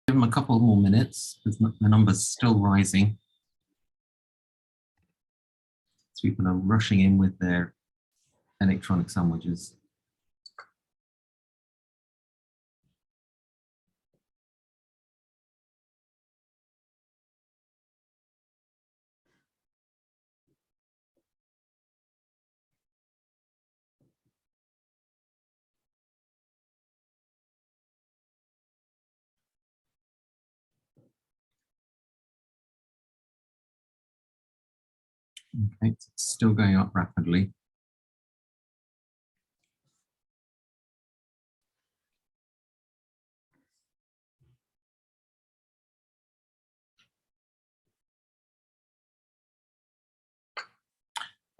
Give them a couple more minutes because the number's still rising. So people are rushing in with their electronic sandwiches. Okay, it's still going up rapidly.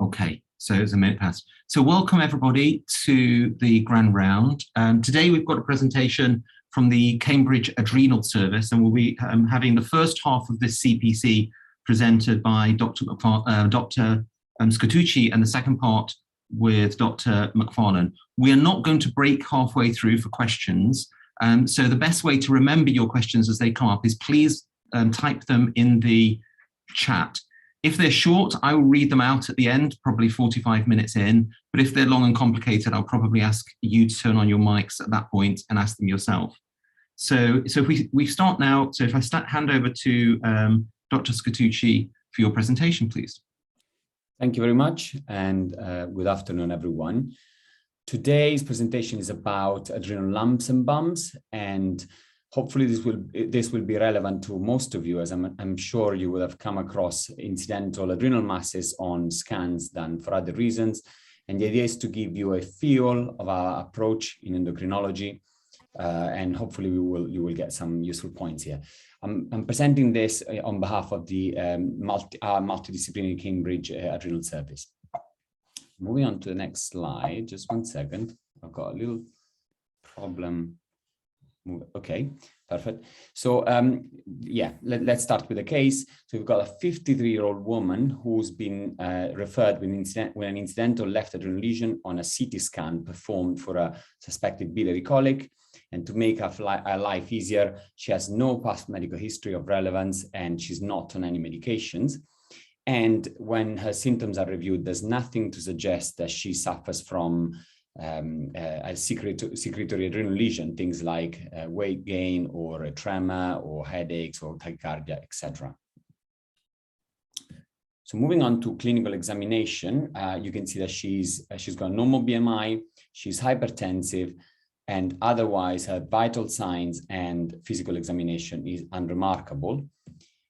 Okay, so it's a minute past. So welcome everybody to the Grand Round. Today we've got a presentation from the Cambridge Adrenal Service, and we'll be having the first half of this CPC presented by Dr. Scatucci and the second part with Dr. McFarlane. We are not going to break halfway through for questions. So the best way to remember your questions as they come up is please type them in the chat. If they're short, I will read them out at the end, probably 45 minutes in. But if they're long and complicated, I'll probably ask you to turn on your mics at that point and ask them yourself. So if we start now, so if I hand over to Dr. Scatucci for your presentation, please. Thank you very much, and good afternoon, everyone. Today's presentation is about adrenal lumps and bumps, and hopefully this will be relevant to most of you, as I'm sure you will have come across incidental adrenal masses on scans done for other reasons. And the idea is to give you a feel of our approach in endocrinology, and hopefully you will get some useful points here. I'm presenting this on behalf of the multidisciplinary Cambridge Adrenal Service. Moving on to the next slide, just 1 second. I've got a little problem. Okay, perfect. So yeah, let's start with the case. So we've got a 53-year-old woman who's been referred with an incidental left adrenal lesion on a CT scan performed for a suspected biliary colic. And to make her life easier, she has no past medical history of relevance and she's not on any medications. And when her symptoms are reviewed, there's nothing to suggest that she suffers from a secretory adrenal lesion, things like weight gain or a tremor or headaches or tachycardia, etc. So moving on to clinical examination, you can see that she's got normal BMI, she's hypertensive, and otherwise her vital signs and physical examination is unremarkable.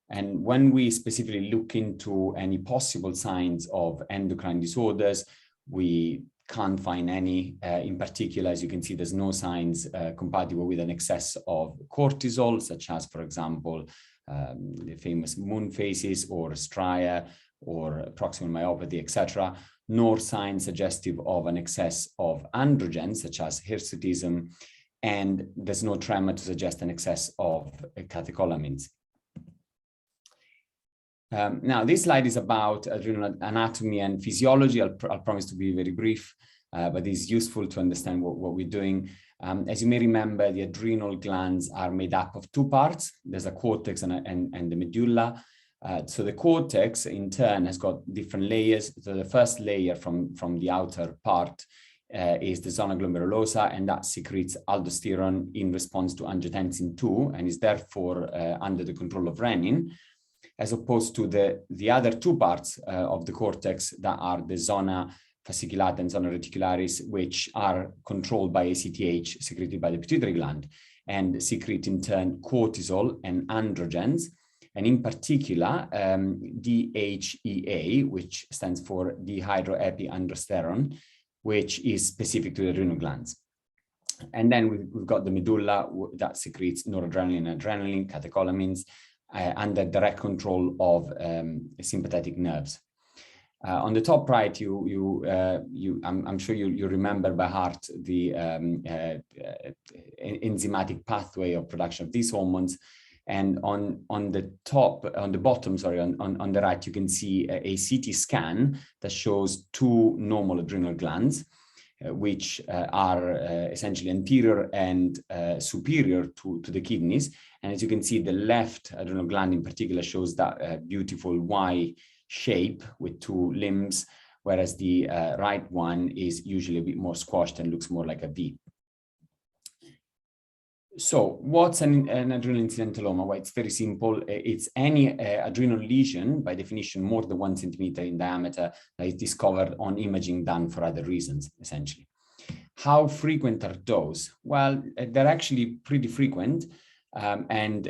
And when we specifically look into any possible signs of endocrine disorders, we can't find any. In particular, as you can see, there's no signs compatible with an excess of cortisol, such as, for example, the famous moon phases or stria or proximal myopathy, etc., nor signs suggestive of an excess of androgens, such as hirsutism, and there's no tremor to suggest an excess of catecholamines. Now, this slide is about adrenal anatomy and physiology. I'll promise to be very brief, but it's useful to understand what we're doing. As you may remember, the adrenal glands are made up of two parts. There's a cortex and the medulla. So the cortex, in turn, has got different layers. So the first layer from the outer part is the zona glomerulosa, and that secretes aldosterone in response to angiotensin II, and is therefore under the control of renin, as opposed to the other two parts of the cortex that are the zona fasciculata and zona reticularis, which are controlled by ACTH secreted by the pituitary gland and secrete in turn cortisol and androgens, and in particular DHEA, which stands for dehydroepiandrosterone, which is specific to the adrenal glands. And then we've got the medulla that secretes noradrenaline and adrenaline, catecholamines, under direct control of sympathetic nerves. On the top right, I'm sure you remember by heart the enzymatic pathway of production of these hormones. And on the right, you can see a CT scan that shows two normal adrenal glands. which are essentially anterior and superior to the kidneys. And as you can see, the left adrenal gland in particular shows that beautiful Y shape with two limbs, whereas the right one is usually a bit more squashed and looks more like a V. So what's an adrenal incidentalloma? Well, it's very simple. It's any adrenal lesion, by definition, more than 1 centimeter in diameter, that is discovered on imaging done for other reasons, essentially. How frequent are those? Well, they're actually pretty frequent. There's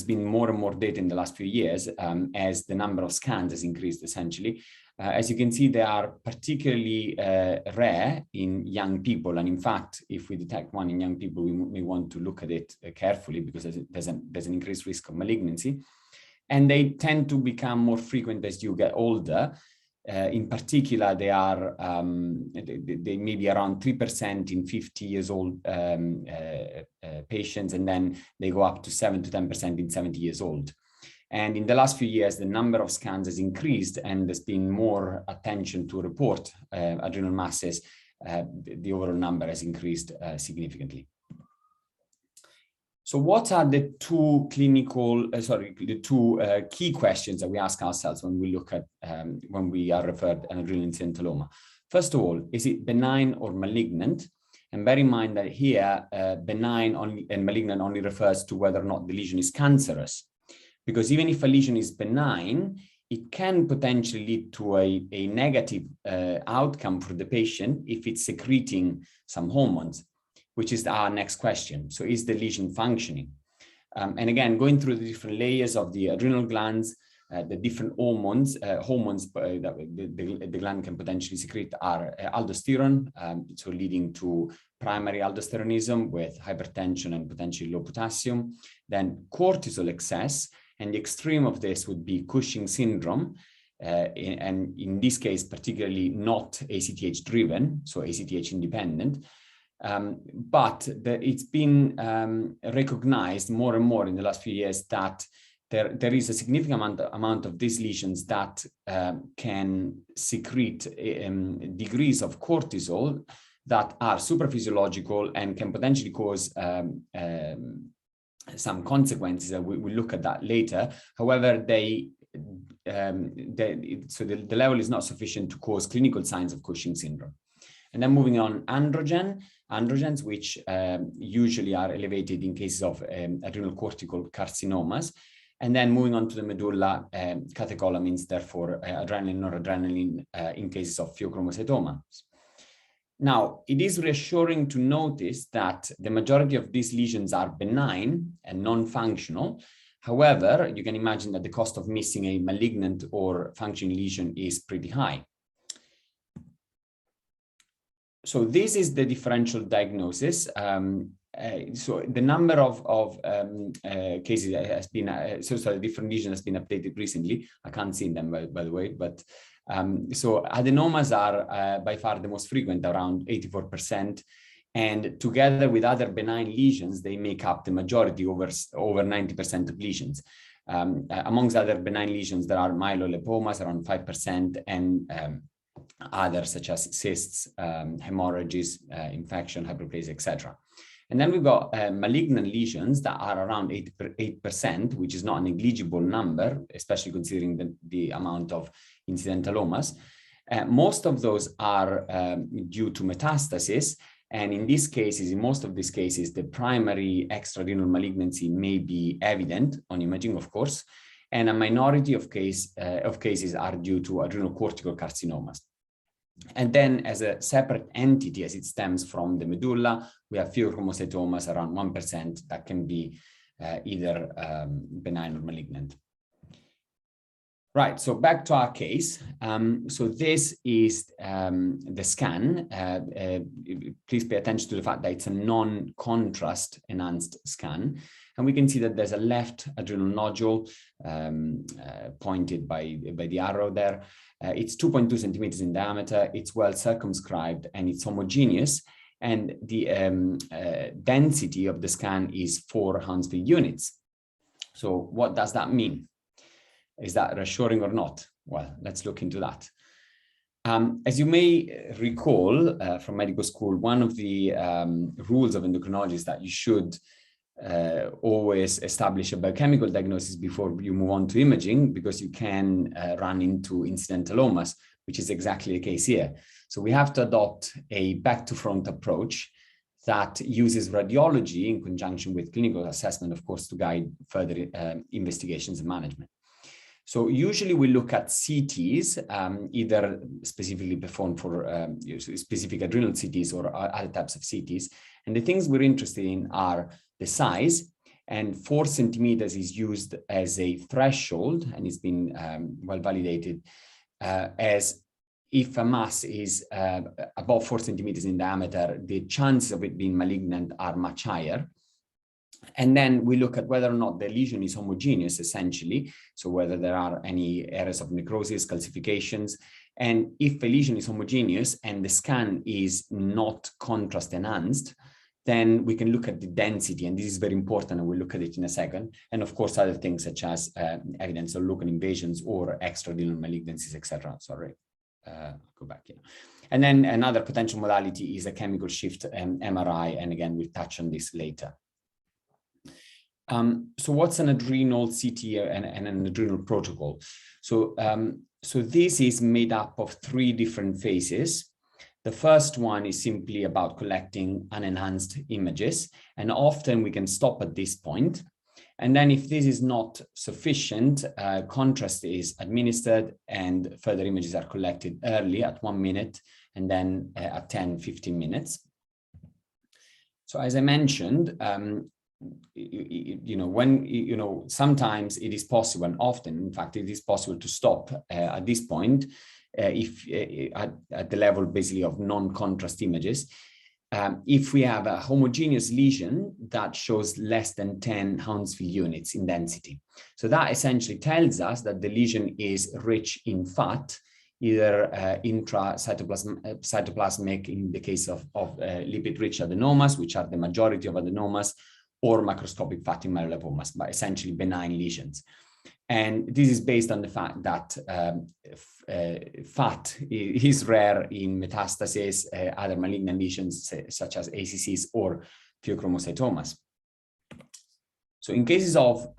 been more and more data in the last few years as the number of scans has increased, essentially. As you can see, they are particularly rare in young people. And in fact, if we detect one in young people, we want to look at it carefully because there's an increased risk of malignancy. And they tend to become more frequent as you get older. In particular, they may be around 3% in 50 years old patients, and then they go up to 7 to 10% in 70 years old. And in the last few years, the number of scans has increased, and there's been more attention to report adrenal masses. The overall number has increased significantly. So what are the two key questions that we ask ourselves when we look at, when we are referred an adrenal incidentalloma? First of all, is it benign or malignant? And bear in mind that here, benign and malignant only refers to whether or not the lesion is cancerous. Because even if a lesion is benign, it can potentially lead to a negative outcome for the patient if it's secreting some hormones, which is our next question. So is the lesion functioning? And again, going through the different layers of the adrenal glands, the different hormones that the gland can potentially secrete are aldosterone, so leading to primary aldosteronism with hypertension and potentially low potassium, then cortisol excess, and the extreme of this would be Cushing syndrome, and in this case, particularly not ACTH driven, so ACTH independent. But it's been recognized more and more in the last few years that there is a significant amount of these lesions that can secrete degrees of cortisol that are supraphysiological and can potentially cause some consequences. We'll look at that later. However, the level is not sufficient to cause clinical signs of Cushing syndrome. And then moving on, androgens, which usually are elevated in cases of adrenal cortical carcinomas. And then moving on to the medulla, catecholamines, therefore adrenaline, noradrenaline in cases of pheochromocytomas. Now, it is reassuring to notice that the majority of these lesions are benign and non-functional. However, you can imagine that the cost of missing a malignant or functioning lesion is pretty high. So this is the differential diagnosis. So the number of cases has been, the different lesions has been updated recently. I can't see them, by the way, but so adenomas are by far the most frequent, around 84%. And together with other benign lesions, they make up the majority, over 90% of lesions. Amongst other benign lesions, there are myelolipomas, around 5%, and others such as cysts, hemorrhages, infection, hyperplasia, etc. And then we've got malignant lesions that are around 8%, which is not a negligible number, especially considering the amount of incidentallomas. Most of those are due to metastasis. And in these cases, in most of these cases, the primary extrarenal malignancy may be evident on imaging, of course, and a minority of cases are due to adrenal cortical carcinomas. And then as a separate entity, as it stems from the medulla, we have pheochromocytomas, around 1%, that can be either benign or malignant. Right, so back to our case. So this is the scan. Please pay attention to the fact that it's a non-contrast enhanced scan. And we can see that there's a left adrenal nodule pointed by the arrow there. It's 2.2 centimeters in diameter. It's well circumscribed and it's homogeneous. And the density of the scan is 4 Hounsfield units. So what does that mean? Is that reassuring or not? Well, let's look into that. As you may recall from medical school, one of the rules of endocrinology is that you should always establish a biochemical diagnosis before you move on to imaging, because you can run into incidentalomas, which is exactly the case here. So we have to adopt a back-to-front approach that uses radiology in conjunction with clinical assessment, of course, to guide further investigations and management. So usually we look at CTs, either specifically performed for specific adrenal CTs or other types of CTs. And the things we're interested in are the size, and 4 centimeters is used as a threshold, and it's been well validated as if a mass is above 4 centimeters in diameter, the chances of it being malignant are much higher. And then we look at whether or not the lesion is homogeneous, essentially. So whether there are any areas of necrosis, calcifications. And if a lesion is homogeneous and the scan is not contrast enhanced, then we can look at the density. And this is very important, and we'll look at it in a second. And of course, other things such as evidence of local invasions or extrarenal malignancies, etc. Sorry, go back here. And then another potential modality is a chemical shift MRI. And again, we'll touch on this later. So what's an adrenal CT and an adrenal protocol? So, so this is made up of 3 different phases. The first one is simply about collecting unenhanced images, and often we can stop at this point. And then if this is not sufficient, contrast is administered and further images are collected early at 1 minute and then at 10, 15 minutes. So as I mentioned, sometimes it is possible, and often, in fact, it is possible to stop at this point if at the level basically of non-contrast images. If we have a homogeneous lesion that shows less than 10 Hounsfield units in density. So that essentially tells us that the lesion is rich in fat, either intracytoplasmic in the case of lipid-rich adenomas, which are the majority of adenomas, or macroscopic fatty myelolipomas, but essentially benign lesions. And this is based on the fact that fat is rare in metastases, other malignant lesions such as ACCs or pheochromocytomas. So in cases of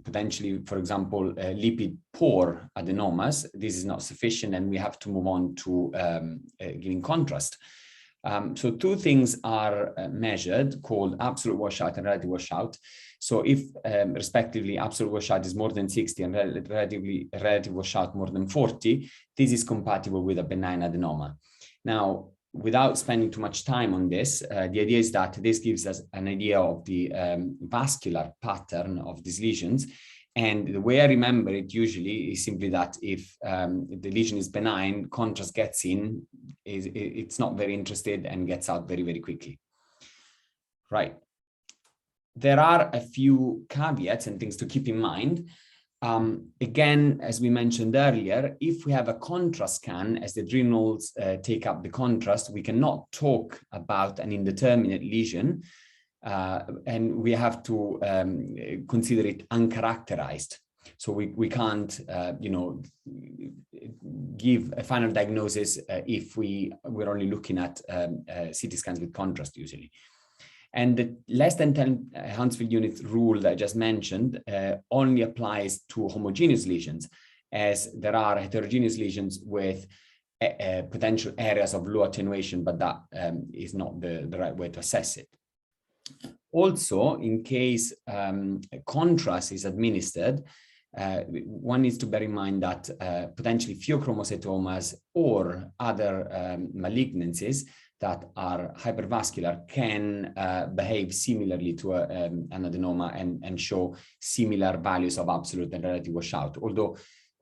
potentially, for example, lipid-poor adenomas, this is not sufficient, and we have to move on to giving contrast. So 2 things are measured, called absolute washout and relative washout. So if respectively absolute washout is more than 60 and relative washout more than 40, this is compatible with a benign adenoma. Now, without spending too much time on this, the idea is that this gives us an idea of the vascular pattern of these lesions. And the way I remember it usually is simply that if the lesion is benign, contrast gets in, it's not very interested and gets out very, very quickly. Right. There are a few caveats and things to keep in mind. Again, as we mentioned earlier, if we have a contrast scan, as the adrenals take up the contrast, we cannot talk about an indeterminate lesion. And we have to consider it uncharacterized. So we can't, give a final diagnosis if we're only looking at CT scans with contrast usually. And the less than 10 Hounsfield units rule that I just mentioned only applies to homogeneous lesions, as there are heterogeneous lesions with potential areas of low attenuation, but that is not the right way to assess it. Also, in case contrast is administered, one needs to bear in mind that potentially pheochromocytomas or other malignancies that are hypervascular can behave similarly to an adenoma and show similar values of absolute and relative washout. Although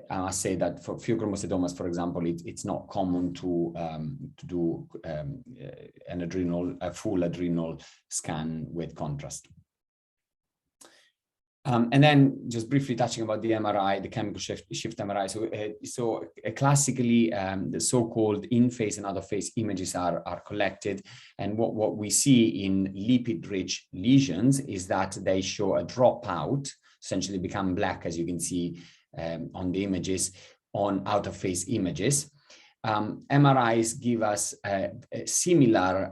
I must say that for pheochromocytomas, for example, it's not common to do a full adrenal scan with contrast. And then just briefly touching about the MRI, the chemical shift MRI. So classically, the so-called in-phase and out-of-phase images are collected. And what we see in lipid-rich lesions is that they show a dropout, essentially become black, as you can see on the images, on out-of-phase images. MRIs give us similar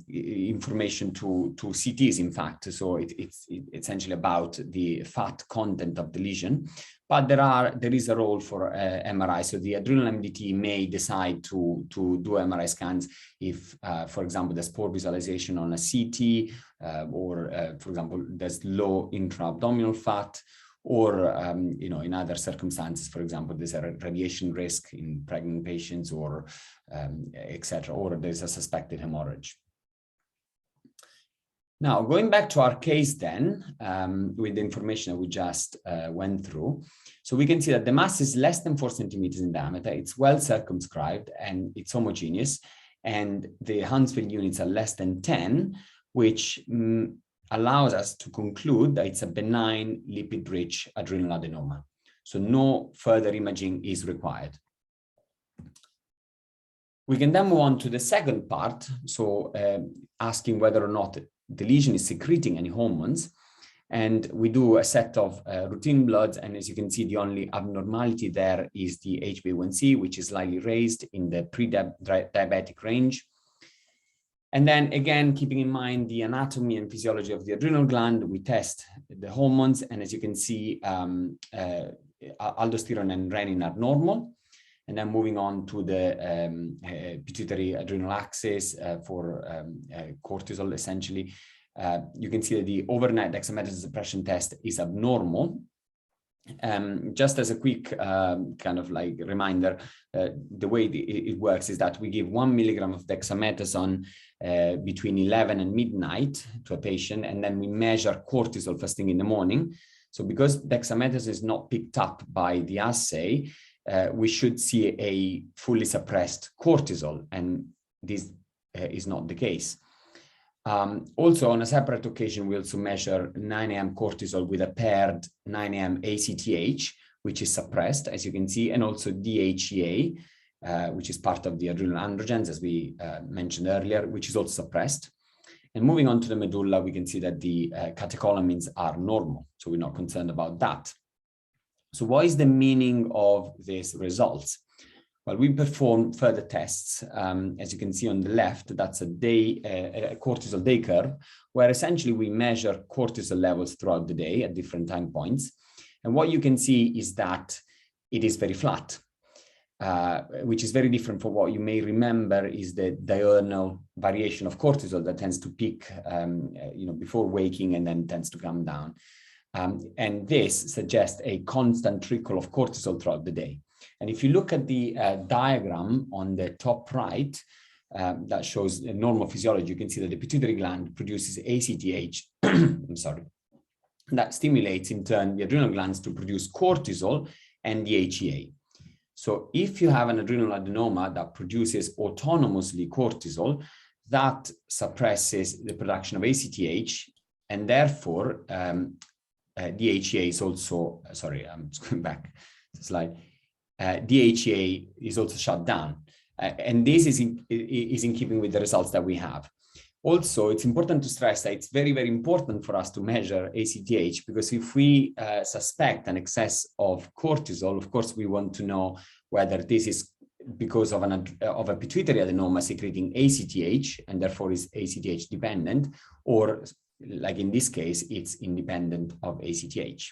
information to CTs, in fact. So it's essentially about the fat content of the lesion, but there is a role for MRI. So the adrenal MDT may decide to do MRI scans if, for example, there's poor visualization on a CT, or for example, there's low intra-abdominal fat, or in other circumstances, for example, there's a radiation risk in pregnant patients, or etc., or there's a suspected hemorrhage. Now, going back to our case then, with the information that we just went through, so we can see that the mass is less than 4 centimeters in diameter, it's well circumscribed, and it's homogeneous, and the Huntsville units are less than 10, which allows us to conclude that it's a benign lipid-rich adrenal adenoma. So no further imaging is required. We can then move on to the second part, so asking whether or not the lesion is secreting any hormones. And we do a set of routine bloods, and as you can see, the only abnormality there is the HbA1c, which is slightly raised in the pre-diabetic range. And then again, keeping in mind the anatomy and physiology of the adrenal gland, we test the hormones. And as you can see, aldosterone and renin are normal. And then moving on to the pituitary adrenal axis for cortisol, essentially, you can see that the overnight dexamethasone suppression test is abnormal. Just as a quick kind of like reminder, the way it works is that we give 1 milligram of dexamethasone between 11 and midnight to a patient, and then we measure cortisol first thing in the morning. So because dexamethasone is not picked up by the assay, we should see a fully suppressed cortisol, and this is not the case. Also, on a separate occasion, we also measure 9 AM cortisol with a paired 9 AM ACTH, which is suppressed, as you can see, and also DHEA, which is part of the adrenal androgens, as we mentioned earlier, which is also suppressed. And moving on to the medulla, we can see that the catecholamines are normal, so we're not concerned about that. So what is the meaning of these results? Well, we performed further tests. As you can see on the left, that's a cortisol day curve, where essentially we measure cortisol levels throughout the day at different time points. And what you can see is that it is very flat, which is very different from what you may remember is the diurnal variation of cortisol that tends to peak before waking and then tends to come down. And this suggests a constant trickle of cortisol throughout the day. And if you look at the diagram on the top right, that shows normal physiology, you can see that the pituitary gland produces ACTH, I'm sorry, that stimulates in turn the adrenal glands to produce cortisol and DHEA. So if you have an adrenal adenoma that produces autonomously cortisol, that suppresses the production of ACTH, and therefore DHEA is also, sorry, I'm just going back to the slide. DHEA is also shut down. And this is in keeping with the results that we have. Also, it's important to stress that it's very, very important for us to measure ACTH, because if we suspect an excess of cortisol, of course, we want to know whether this is because of a pituitary adenoma secreting ACTH, and therefore is ACTH dependent, or like in this case, it's independent of ACTH.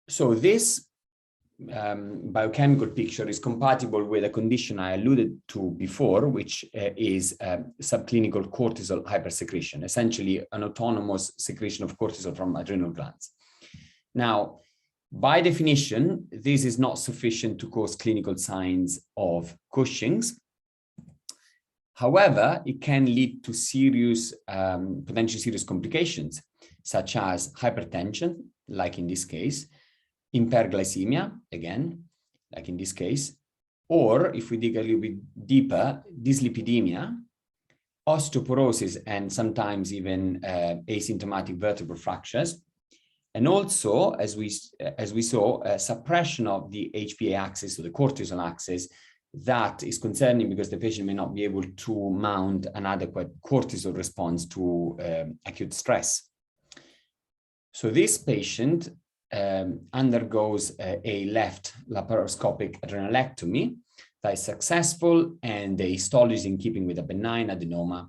So this biochemical picture is compatible with a condition I alluded to before, which is subclinical cortisol hypersecretion, essentially an autonomous secretion of cortisol from adrenal glands. Now, by definition, this is not sufficient to cause clinical signs of Cushing's. However, it can lead to serious, potentially serious complications, such as hypertension, like in this case, impaired glycemia, again, like in this case, or if we dig a little bit deeper, dyslipidemia, osteoporosis, and sometimes even asymptomatic vertebral fractures. And also, as we saw, suppression of the HPA axis, so the cortisol axis, that is concerning because the patient may not be able to mount an adequate cortisol response to acute stress. So this patient undergoes a left laparoscopic adrenalectomy that is successful, and the histology is in keeping with a benign adenoma.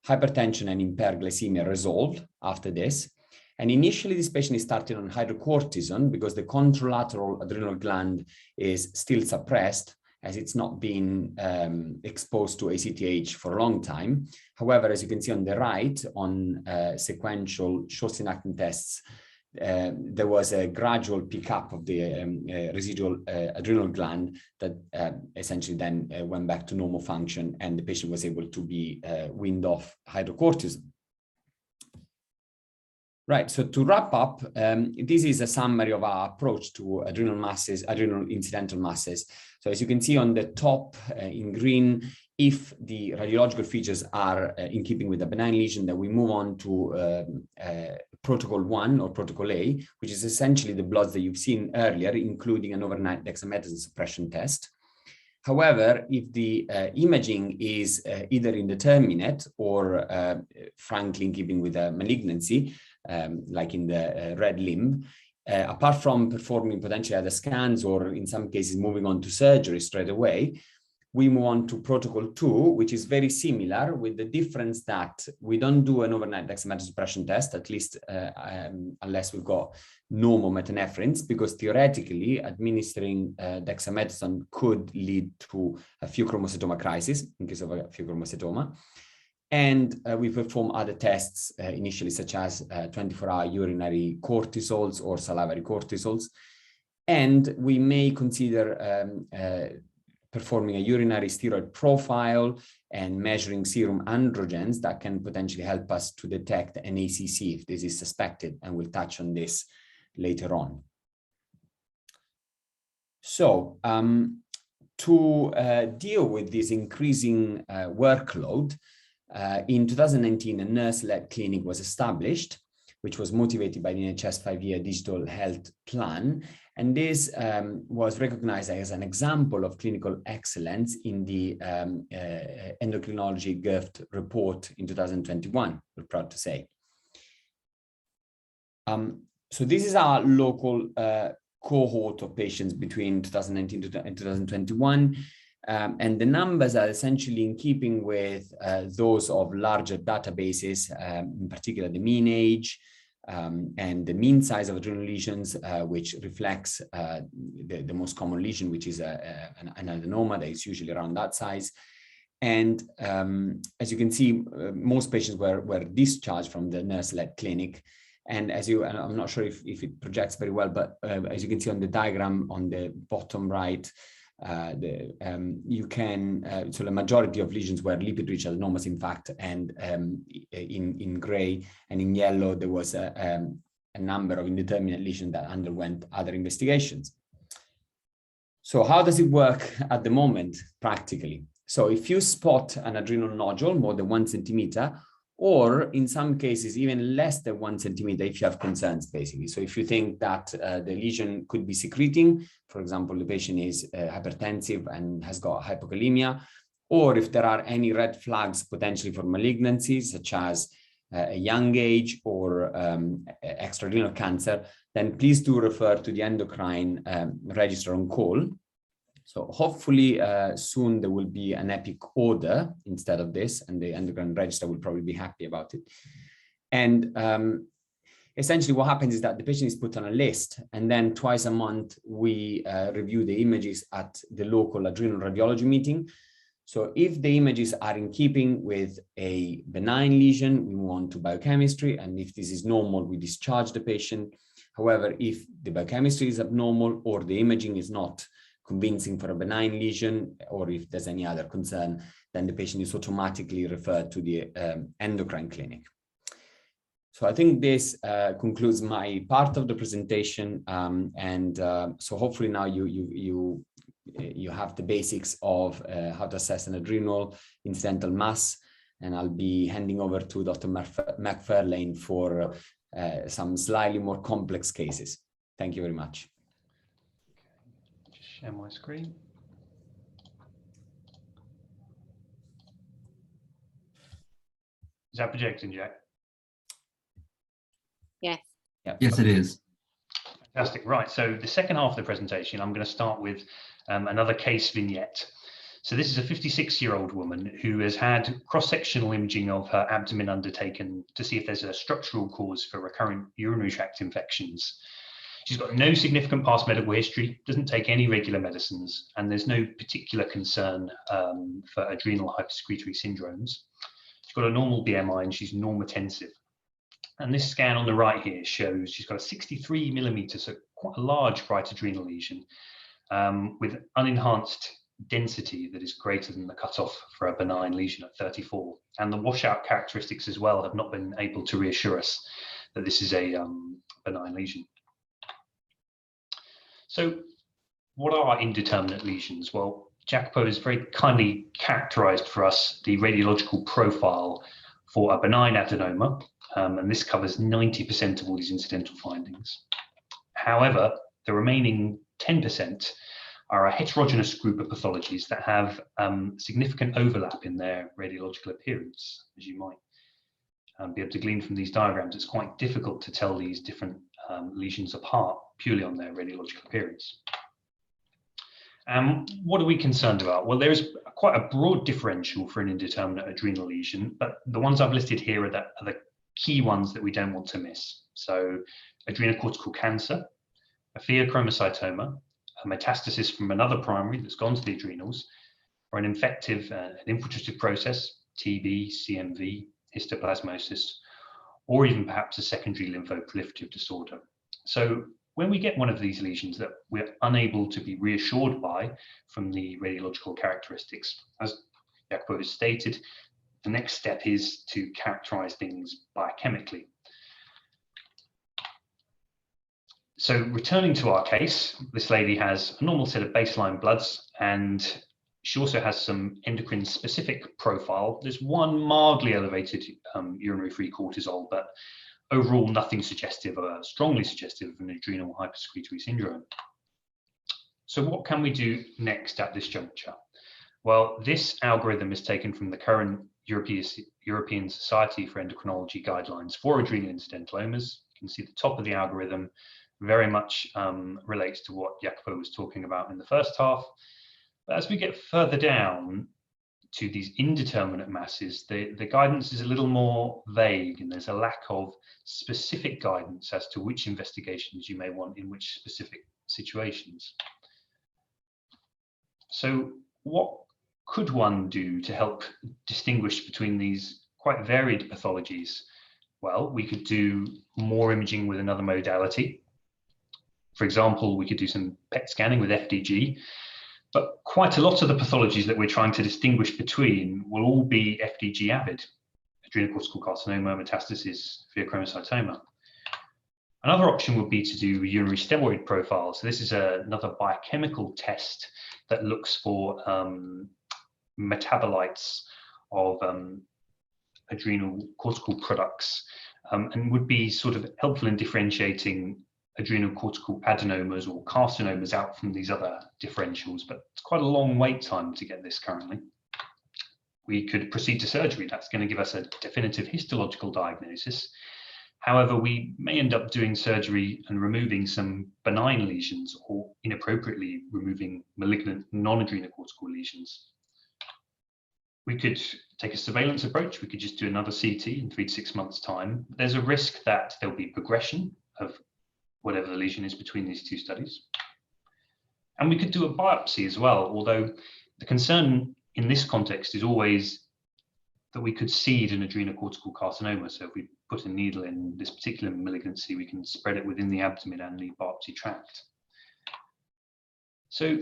Hypertension and impaired glycemia resolved after this. And initially, this patient is started on hydrocortisone because the contralateral adrenal gland is still suppressed, as it's not been exposed to ACTH for a long time. However, as you can see on the right, on sequential short synaptic tests, there was a gradual pickup of the residual adrenal gland that essentially then went back to normal function, and the patient was able to be weaned off hydrocortisone. Right, so to wrap up, this is a summary of our approach to adrenal masses, adrenal incidental masses. So as you can see on the top in green, if the radiological features are in keeping with a benign lesion, then we move on to protocol 1 or protocol A, which is essentially the bloods that you've seen earlier, including an overnight dexamethasone suppression test. However, if the imaging is either indeterminate or frankly in keeping with a malignancy, like in the red limb, apart from performing potentially other scans or in some cases moving on to surgery straight away, we move on to protocol 2, which is very similar, with the difference that we don't do an overnight dexamethasone suppression test, at least unless we've got normal metanephrines, because theoretically administering dexamethasone could lead to a pheochromocytoma crisis in case of a pheochromocytoma. And we perform other tests initially, such as 24-hour urinary cortisols or salivary cortisols. And we may consider performing a urinary steroid profile and measuring serum androgens that can potentially help us to detect an ACC if this is suspected. And we'll touch on this later on. So to deal with this increasing workload, in 2019, a nurse-led clinic was established, which was motivated by the NHS 5-year digital health plan. And this was recognized as an example of clinical excellence in the Endocrinology GIRFT report in 2021, we're proud to say. So this is our local cohort of patients between 2019 and 2021. And the numbers are essentially in keeping with those of larger databases, in particular the mean age and the mean size of adrenal lesions, which reflects the most common lesion, which is an adenoma that is usually around that size. And as you can see, most patients were discharged from the nurse-led clinic. And I'm not sure if it projects very well, but as you can see on the diagram on the bottom right, you can, so the majority of lesions were lipid-rich adenomas, in fact, and in gray and in yellow, there was a number of indeterminate lesions that underwent other investigations. So how does it work at the moment, practically? So if you spot an adrenal nodule more than 1 centimeter, or in some cases, even less than 1 centimeter if you have concerns, basically. So if you think that the lesion could be secreting, for example, the patient is hypertensive and has got hypokalemia, or if there are any red flags potentially for malignancies, such as a young age or extrarenal cancer, then please do refer to the endocrine register on call. So hopefully soon there will be an EPIC order instead of this, and the endocrine register will probably be happy about it. And essentially what happens is that the patient is put on a list, and then twice a month we review the images at the local adrenal radiology meeting. So if the images are in keeping with a benign lesion, we move on to biochemistry, and if this is normal, we discharge the patient. However, if the biochemistry is abnormal or the imaging is not convincing for a benign lesion, or if there's any other concern, then the patient is automatically referred to the endocrine clinic. So I think this concludes my part of the presentation, so hopefully now you have the basics of how to assess an adrenal incidental mass, and I'll be handing over to Dr. McFarlane for some slightly more complex cases. Thank you very much. Share my screen. Is that projecting, Jack? Yes. Yes, it is. Fantastic. Right. So the second half of the presentation, I'm going to start with another case vignette. So this is a 56-year-old woman who has had cross-sectional imaging of her abdomen undertaken to see if there's a structural cause for recurrent urinary tract infections. She's got no significant past medical history, doesn't take any regular medicines, and there's no particular concern for adrenal hypersecretory syndromes. She's got a normal BMI and she's normotensive. And this scan on the right here shows she's got a 63 millimeter, so quite a large right adrenal lesion with unenhanced density that is greater than the cutoff for a benign lesion at 34. And the washout characteristics as well have not been able to reassure us that this is a benign lesion. So what are indeterminate lesions? Well, Jacopo has very kindly characterized for us the radiological profile for a benign adenoma, and this covers 90% of all these incidental findings. However, the remaining 10% are a heterogeneous group of pathologies that have significant overlap in their radiological appearance, as you might be able to glean from these diagrams. It's quite difficult to tell these different lesions apart purely on their radiological appearance. What are we concerned about? Well, there is quite a broad differential for an indeterminate adrenal lesion, but the ones I've listed here are the key ones that we don't want to miss. So adrenocortical cancer, a pheochromocytoma, a metastasis from another primary that's gone to the adrenals, or an infective, an infiltrative process, TB, CMV, histoplasmosis, or even perhaps a secondary lymphoproliferative disorder. So when we get one of these lesions that we're unable to be reassured by from the radiological characteristics, as Jacopo has stated, the next step is to characterize things biochemically. So returning to our case, this lady has a normal set of baseline bloods, and she also has some endocrine specific profile. There's one mildly elevated urinary free cortisol, but overall nothing suggestive or strongly suggestive of an adrenal hypersecretory syndrome. So what can we do next at this juncture? Well, this algorithm is taken from the current European Society for Endocrinology guidelines for adrenal incidentalomas. You can see the top of the algorithm very much relates to what Jacopo was talking about in the first half. But as we get further down to these indeterminate masses, the guidance is a little more vague, and there's a lack of specific guidance as to which investigations you may want in which specific situations. So what could one do to help distinguish between these quite varied pathologies? Well, we could do more imaging with another modality. For example, we could do some PET scanning with FDG, but quite a lot of the pathologies that we're trying to distinguish between will all be FDG avid: adrenocortical carcinoma, metastasis, pheochromocytoma. Another option would be to do urinary steroid profile. So this is another biochemical test that looks for metabolites of adrenal cortical products and would be sort of helpful in differentiating adrenocortical adenomas or carcinomas out from these other differentials, but it's quite a long wait time to get this currently. We could proceed to surgery. That's going to give us a definitive histological diagnosis. However, we may end up doing surgery and removing some benign lesions, or inappropriately removing malignant non-adrenocortical lesions. We could take a surveillance approach. We could just do another CT in 3 to 6 months' time. There's a risk that there'll be progression of whatever the lesion is between these two studies. And we could do a biopsy as well, although the concern in this context is always that we could seed an adrenocortical carcinoma. So if we put a needle in this particular malignancy, we can spread it within the abdomen and the biopsy tract. So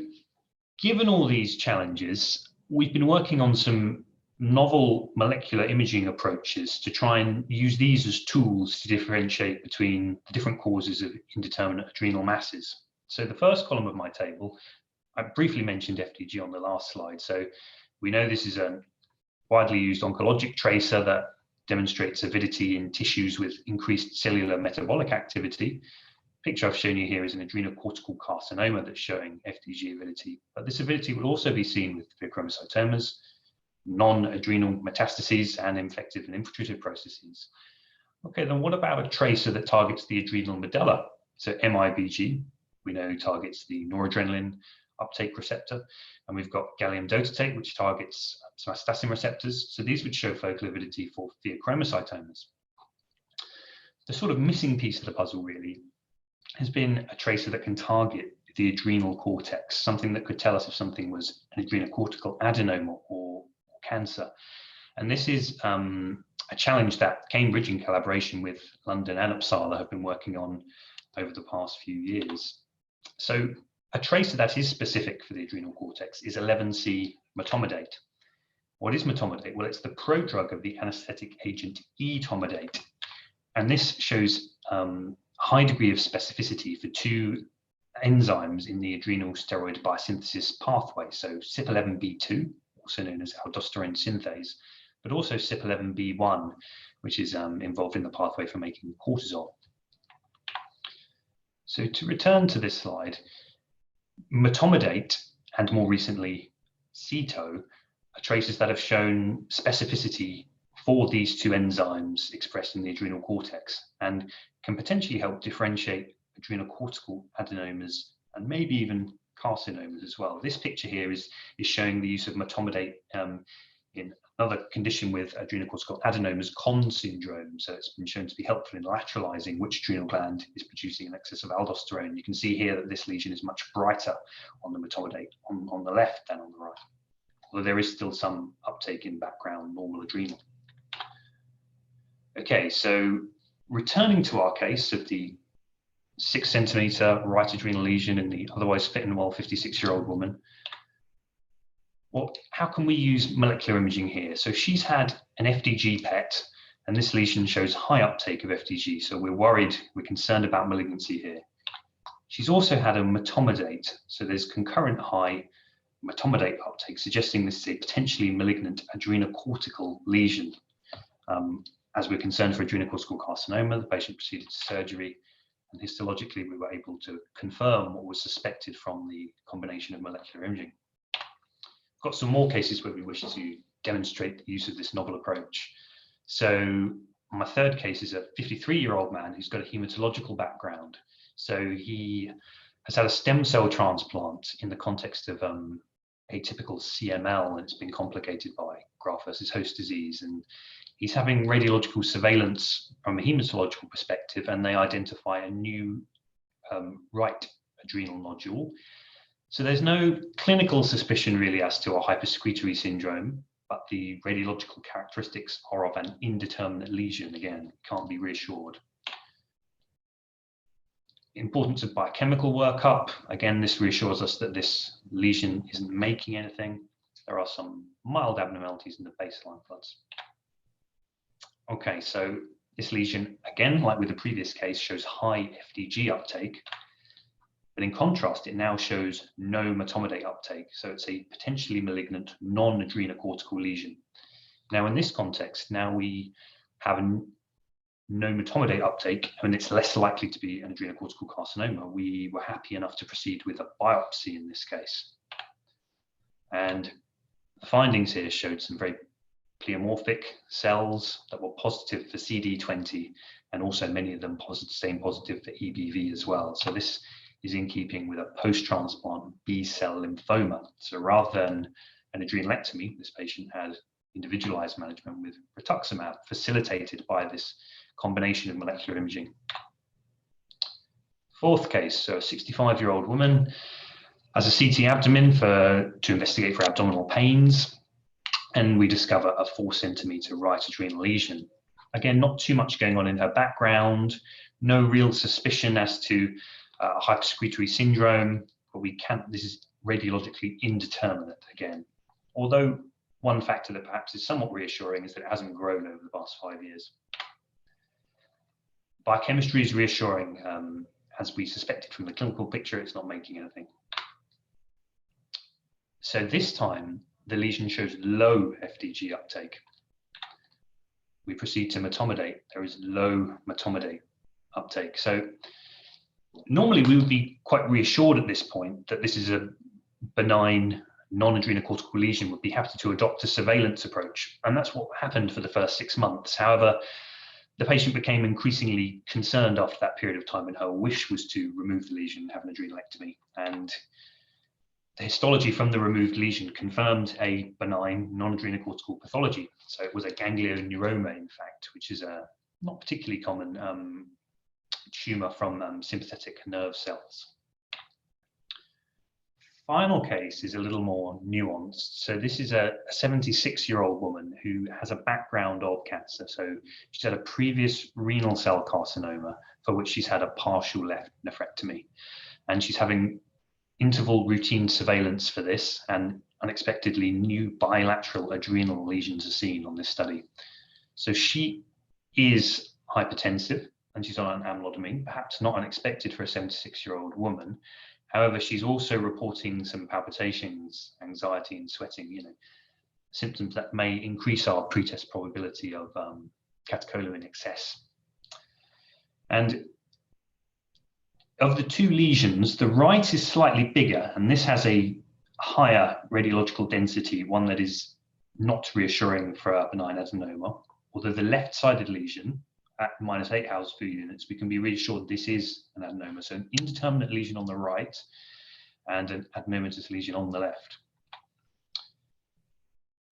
given all these challenges, we've been working on some novel molecular imaging approaches to try and use these as tools to differentiate between the different causes of indeterminate adrenal masses. So the first column of my table, I briefly mentioned FDG on the last slide. So we know this is a widely used oncologic tracer that demonstrates avidity in tissues with increased cellular metabolic activity. The picture I've shown you here is an adrenocortical carcinoma that's showing FDG avidity, but this avidity will also be seen with pheochromocytomas, non-adrenal metastases, and infective and infiltrative processes. Okay, then what about a tracer that targets the adrenal medulla? So MIBG, we know targets the noradrenaline uptake receptor, and we've got gallium dotatate, which targets somatostatin receptors. So these would show focal avidity for pheochromocytomas. The sort of missing piece of the puzzle really has been a tracer that can target the adrenal cortex, something that could tell us if something was an adrenocortical adenoma or cancer. And this is a challenge that Cambridge, in collaboration with London and Uppsala, have been working on over the past few years. So a tracer that is specific for the adrenal cortex is 11C metomidate. What is metomidate? Well, it's the prodrug of the anesthetic agent etomidate. And this shows a high degree of specificity for two enzymes in the adrenal steroid biosynthesis pathway. So CYP11B2, also known as aldosterone synthase, but also CYP11B1, which is involved in the pathway for making cortisol. So to return to this slide, metomidate and more recently CETO are tracers that have shown specificity for these two enzymes expressed in the adrenal cortex and can potentially help differentiate adrenocortical adenomas and maybe even carcinomas as well. This picture here is showing the use of metomidate in another condition with adrenocortical adenomas, Conn syndrome. So it's been shown to be helpful in lateralizing which adrenal gland is producing an excess of aldosterone. You can see here that this lesion is much brighter on the metomidate on the left than on the right, although there is still some uptake in background normal adrenal. Okay, so returning to our case of the 6 centimeter right adrenal lesion in the otherwise fit and well 56-year-old woman. Well, how can we use molecular imaging here? So she's had an FDG PET, and this lesion shows high uptake of FDG. So we're concerned about malignancy here. She's also had a metomidate. So there's concurrent high metomidate uptake, suggesting this is a potentially malignant adrenocortical lesion. As we're concerned for adrenocortical carcinoma, the patient proceeded to surgery, and histologically we were able to confirm what was suspected from the combination of molecular imaging. Got some more cases where we wish to demonstrate the use of this novel approach. So my third case is a 53-year-old man who's got a hematological background. So he has had a stem cell transplant in the context of atypical CML, and it's been complicated by graft versus host disease. And he's having radiological surveillance from a hematological perspective, and they identify a new right adrenal nodule. So there's no clinical suspicion really as to a hypersecretory syndrome, but the radiological characteristics are of an indeterminate lesion. Again, can't be reassured. Importance of biochemical workup. Again, this reassures us that this lesion isn't making anything. There are some mild abnormalities in the baseline bloods. Okay, so this lesion, again, like with the previous case, shows high FDG uptake. But in contrast, it now shows no metomidate uptake. So it's a potentially malignant non-adrenocortical lesion. Now in this context, now we have no metomidate uptake, and it's less likely to be an adrenocortical carcinoma. We were happy enough to proceed with a biopsy in this case. And the findings here showed some very pleomorphic cells that were positive for CD20, and also many of them staying positive for EBV as well. So this is in keeping with a post-transplant B-cell lymphoma. So rather than an adrenalectomy, this patient had individualized management with rituximab, facilitated by this combination of molecular imaging. Fourth case, so a 65-year-old woman has a CT abdomen to investigate for abdominal pains, and we discover a 4 centimeter right adrenal lesion. Again, not too much going on in her background, no real suspicion as to hypersecretory syndrome, but this is radiologically indeterminate again. Although one factor that perhaps is somewhat reassuring is that it hasn't grown over the past 5 years. Biochemistry is reassuring. As we suspected from the clinical picture, it's not making anything. So this time, the lesion shows low FDG uptake. We proceed to metomidate. There is low metomidate uptake. So normally we would be quite reassured at this point that this is a benign non-adrenocortical lesion, would be happy to adopt a surveillance approach. And that's what happened for the first 6 months. However, The patient became increasingly concerned after that period of time, and her wish was to remove the lesion and have an adrenalectomy. And the histology from the removed lesion confirmed a benign non-adrenocortical pathology. So it was a ganglioneuroma, in fact, which is a not particularly common tumor from sympathetic nerve cells. Final case is a little more nuanced. So this is a 76-year-old woman who has a background of cancer. So she's had a previous renal cell carcinoma for which she's had a partial left nephrectomy. And she's having interval routine surveillance for this, and unexpectedly new bilateral adrenal lesions are seen on this study. So she is hypertensive and she's on an amlodipine, perhaps not unexpected for a 76-year-old woman. However, she's also reporting some palpitations, anxiety and sweating, symptoms that may increase our pretest probability of catecholamine in excess. And of the two lesions, the right is slightly bigger, and this has a higher radiological density, one that is not reassuring for a benign adenoma. Although the left-sided lesion at -8 Hounsfield units, we can be reassured this is an adenoma. So an indeterminate lesion on the right and an adenomatous lesion on the left.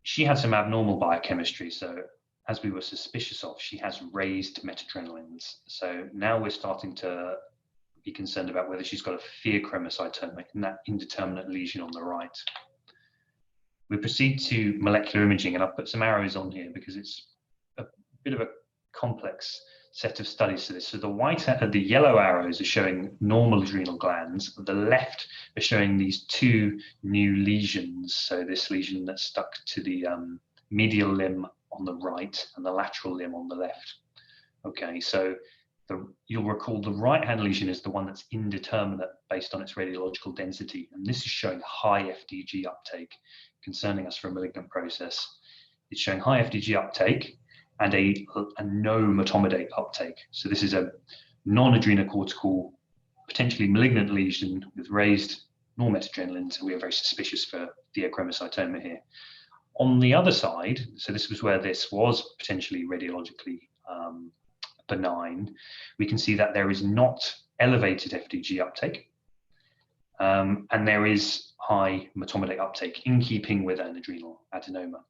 She had some abnormal biochemistry. So as we were suspicious of, she has raised metadrenalins. So now we're starting to be concerned about whether she's got a pheochromocytoma in that indeterminate lesion on the right. We proceed to molecular imaging, and I've put some arrows on here because it's a bit of a complex set of studies to this. So the yellow arrows are showing normal adrenal glands. The left are showing these two new lesions. So this lesion that's stuck to the medial limb on the right and the lateral limb on the left. Okay, so you'll recall the right-hand lesion is the one that's indeterminate based on its radiological density. And this is showing high FDG uptake, concerning us for a malignant process. It's showing high FDG uptake and a no metomidate uptake. So this is a non-adrenocortical, potentially malignant lesion with raised normetadrenalin. So we are very suspicious for pheochromocytoma here. On the other side, so this was where this was potentially radiologically benign, we can see that there is not elevated FDG uptake, and there is high metomidate uptake in keeping with an adrenal adenoma.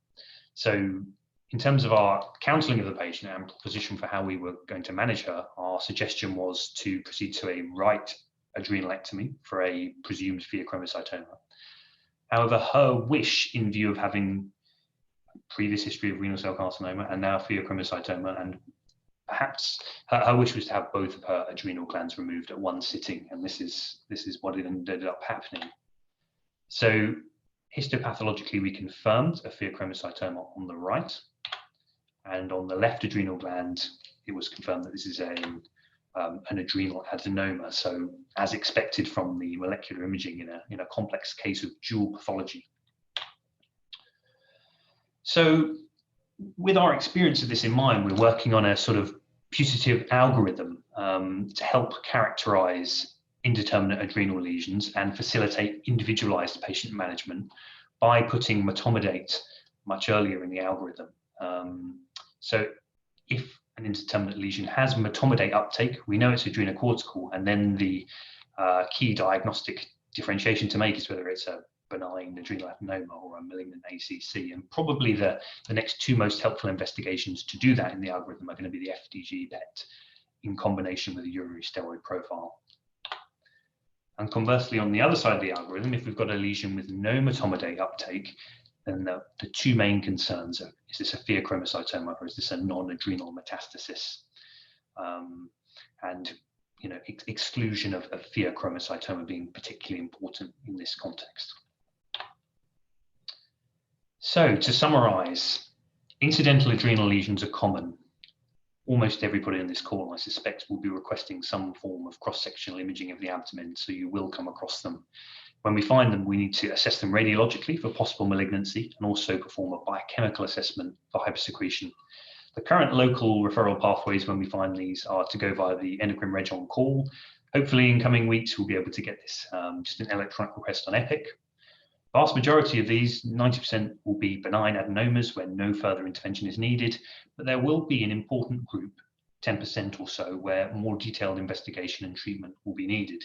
So in terms of our counselling of the patient and position for how we were going to manage her, our suggestion was to proceed to a right adrenalectomy for a presumed pheochromocytoma. However, her wish, in view of having a previous history of renal cell carcinoma and now pheochromocytoma, and perhaps her wish was to have both of her adrenal glands removed at one sitting, and this is what ended up happening. So histopathologically, we confirmed a pheochromocytoma on the right, and on the left adrenal gland, it was confirmed that this is an adrenal adenoma. So as expected from the molecular imaging in a complex case of dual pathology. So with our experience of this in mind, we're working on a sort of putative algorithm to help characterize indeterminate adrenal lesions and facilitate individualized patient management by putting metomidate much earlier in the algorithm. So if an indeterminate lesion has metomidate uptake, we know it's adrenocortical, and then the key diagnostic differentiation to make is whether it's a benign adrenal adenoma or a malignant ACC. And probably the next two most helpful investigations to do that in the algorithm are going to be the FDG PET in combination with a urinary steroid profile. And conversely, on the other side of the algorithm, if we've got a lesion with no metomidate uptake, then the two main concerns are, is this a pheochromocytoma or is this a non-adrenal metastasis? And exclusion of pheochromocytoma being particularly important in this context. So to summarize, incidental adrenal lesions are common. Almost everybody in this call, I suspect, will be requesting some form of cross-sectional imaging of the abdomen, so you will come across them. When we find them, we need to assess them radiologically for possible malignancy and also perform a biochemical assessment for hypersecretion. The current local referral pathways when we find these are to go via the endocrine reg on call. Hopefully in coming weeks, we'll be able to get this just an electronic request on Epic. Vast majority of these, 90%, will be benign adenomas where no further intervention is needed, but there will be an important group 10% or so where more detailed investigation and treatment will be needed.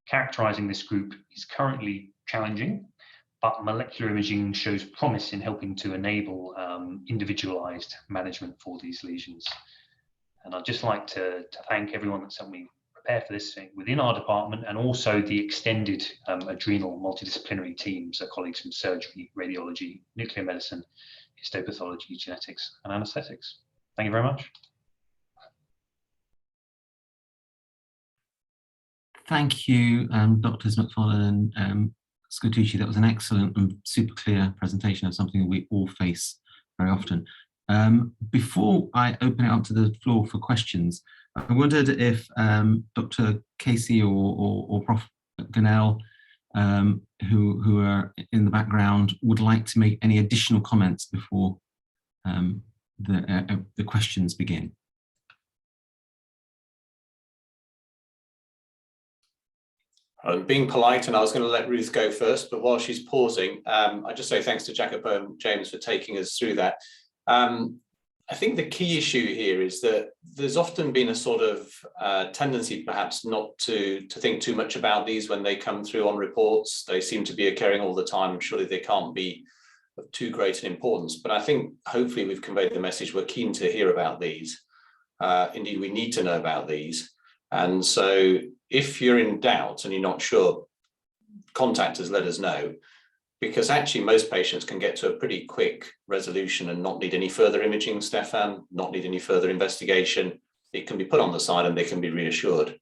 Characterizing this group is currently challenging, but molecular imaging shows promise in helping to enable individualized management for these lesions. And I'd just like to thank everyone that's helped me prepare for this within our department, and also the extended adrenal multidisciplinary teams, colleagues from surgery, radiology, nuclear medicine, histopathology, genetics, and anesthetics. Thank you very much. Thank you, Drs. McFarlane and Scatucci. That was an excellent and super clear presentation of something that we all face very often. Before I open it up to the floor for questions, I wondered if Dr. Casey or Prof. Gunnell, who are in the background, would like to make any additional comments before the questions begin. I'm being polite, and I was going to let Ruth go first, but while she's pausing, I just say thanks to Jacopo and James for taking us through that. I think the key issue here is that there's often been a sort of tendency perhaps not to think too much about these when they come through on reports. They seem to be occurring all the time. Surely they can't be of too great an importance, but I think hopefully we've conveyed the message. We're keen to hear about these. Indeed, we need to know about these. And so if you're in doubt and you're not sure, contact us, let us know, because actually most patients can get to a pretty quick resolution and not need any further imaging, Stefan, not need any further investigation. It can be put on the side and they can be reassured.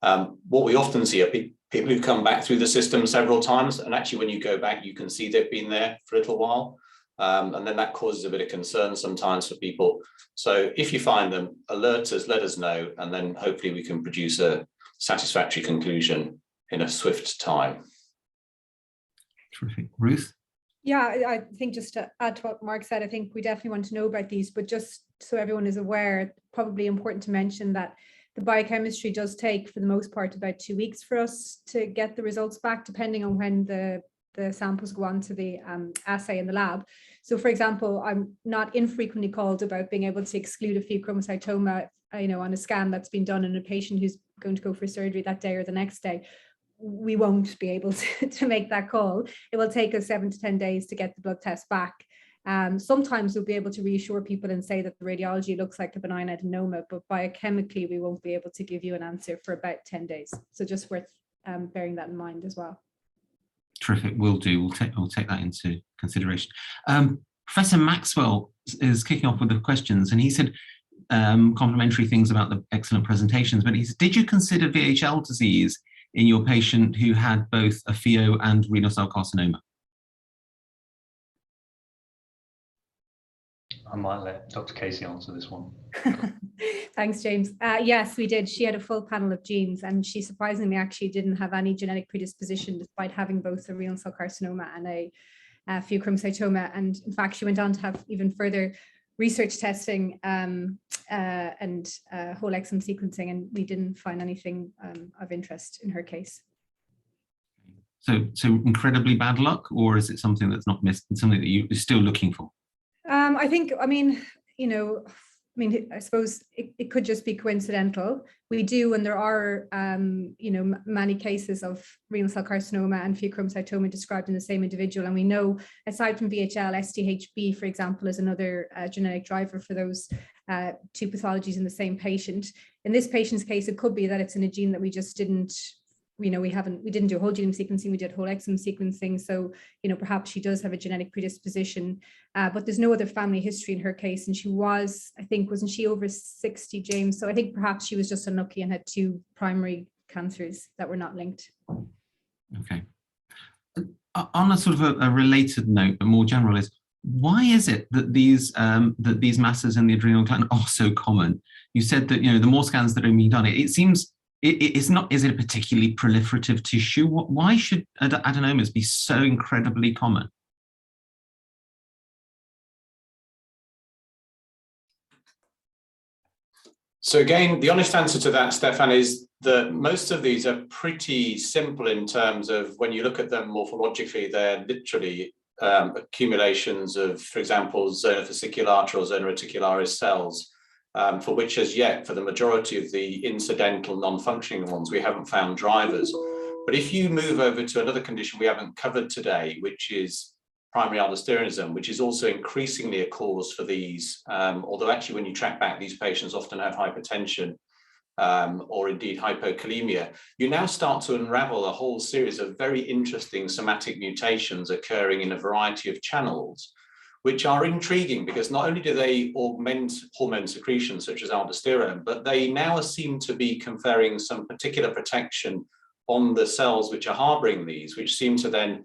What we often see are people who come back through the system several times, and actually when you go back, you can see they've been there for a little while. And then that causes a bit of concern sometimes for people. So if you find them, alert us, let us know, and then hopefully we can produce a satisfactory conclusion in a swift time. Terrific. Ruth? Yeah, I think just to add to what Mark said, I think we definitely want to know about these, but just so everyone is aware, probably important to mention that the biochemistry does take, for the most part, about 2 weeks for us to get the results back, depending on when the samples go on to the assay in the lab. So, for example, I'm not infrequently called about being able to exclude a pheochromocytoma, on a scan that's been done in a patient who's going to go for surgery that day or the next day. We won't be able to make that call. It will take us 7 to 10 days to get the blood test back. Sometimes we'll be able to reassure people and say that the radiology looks like a benign adenoma, but biochemically we won't be able to give you an answer for about 10 days. So just worth bearing that in mind as well. Terrific, will do. We'll take that into consideration. Professor Maxwell is kicking off with the questions, and he said complimentary things about the excellent presentations, but he said, did you consider VHL disease in your patient who had both a pheo and renal cell carcinoma? I might let Dr. Casey answer this one. Thanks, James. Yes, we did. She had a full panel of genes, and she surprisingly actually didn't have any genetic predisposition despite having both a renal cell carcinoma and a pheochromocytoma. And in fact, she went on to have even further research testing and whole exome sequencing, and we didn't find anything of interest in her case. So incredibly bad luck, or is it something that's not missed, something that you're still looking for? I suppose it could just be coincidental. We do, and there are, many cases of renal cell carcinoma and pheochromocytoma described in the same individual. And we know, aside from VHL, STHB, for example, is another genetic driver for those two pathologies in the same patient. In this patient's case, it could be that it's in a gene that we just didn't, we didn't do whole genome sequencing, we did whole exome sequencing. So, perhaps she does have a genetic predisposition, but there's no other family history in her case. And she was, I think, wasn't she over 60, James? So I think perhaps she was just unlucky and had two primary cancers that were not linked. Okay. On a sort of a related note, but more general, is why is it that these masses in the adrenal gland are so common? You said that, the more scans that are being done, it seems it's not, is it a particularly proliferative tissue? Why should adenomas be so incredibly common? So again, the honest answer to that, Stefan, is that most of these are pretty simple in terms of when you look at them morphologically, they're literally accumulations of, for example, zona fasciculata or zona reticularis cells. for which as yet, for the majority of the incidental non-functioning ones, we haven't found drivers. But if you move over to another condition we haven't covered today, which is primary aldosteronism, which is also increasingly a cause for these, although actually when you track back, these patients often have hypertension or indeed hypokalemia, you now start to unravel a whole series of very interesting somatic mutations occurring in a variety of channels, which are intriguing because not only do they augment hormone secretion such as aldosterone, but they now seem to be conferring some particular protection on the cells which are harboring these, which seem to then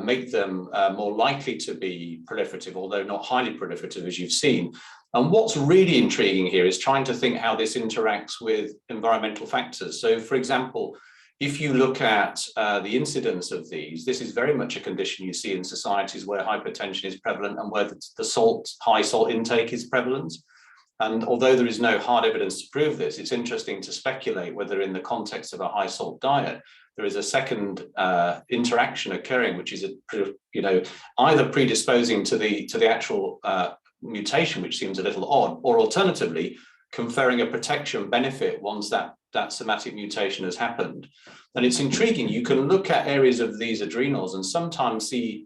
make them more likely to be proliferative, although not highly proliferative, as you've seen. And what's really intriguing here is trying to think how this interacts with environmental factors. So, for example, if you look at the incidence of these, this is very much a condition you see in societies where hypertension is prevalent and where the high salt intake is prevalent. And although there is no hard evidence to prove this, it's interesting to speculate whether in the context of a high salt diet, there is a second interaction occurring, which is, either predisposing to the actual mutation, which seems a little odd, or alternatively, conferring a protection benefit once that somatic mutation has happened. And it's intriguing. You can look at areas of these adrenals and sometimes see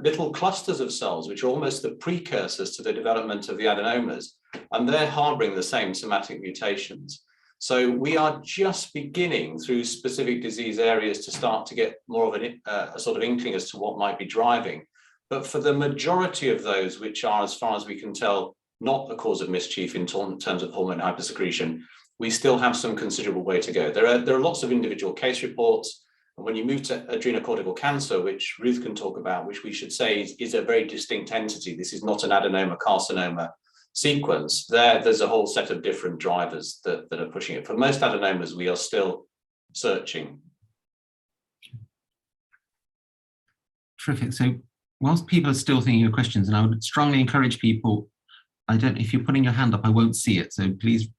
little clusters of cells, which are almost the precursors to the development of the adenomas, and they're harboring the same somatic mutations. So we are just beginning through specific disease areas to start to get more of a sort of inkling as to what might be driving. But for the majority of those, which are, as far as we can tell, not the cause of mischief in terms of hormone hypersecretion, we still have some considerable way to go. There are lots of individual case reports. And when you move to adrenocortical cancer, which Ruth can talk about, which we should say is a very distinct entity, this is not an adenoma carcinoma sequence, there's a whole set of different drivers that are pushing it. For most adenomas, we are still searching. Terrific. So whilst people are still thinking of questions, and I would strongly encourage people, if you're putting your hand up, I won't see it. So please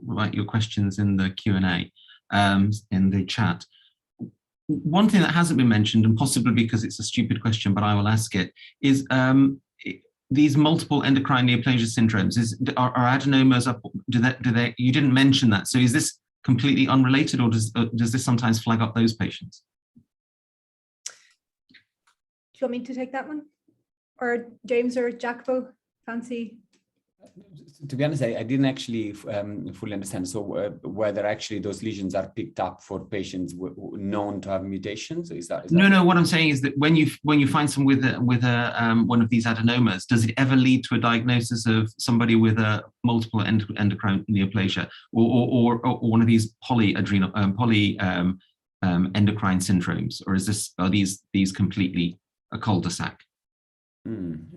write your questions in the Q&A, in the chat. One thing that hasn't been mentioned, and possibly because it's a stupid question, but I will ask it, is these multiple endocrine neoplasia syndromes, are adenomas up? Do they? You didn't mention that. So is this completely unrelated, or does this sometimes flag up those patients? Do you want me to take that one, or James or Jacopo? Fancy? To be honest, I didn't actually fully understand. So whether actually those lesions are picked up for patients known to have mutations, is that? No. What I'm saying is that when you find some with one of these adenomas, does it ever lead to a diagnosis of somebody with a multiple endocrine neoplasia, or one of these endocrine syndromes, or are these completely a cul-de-sac?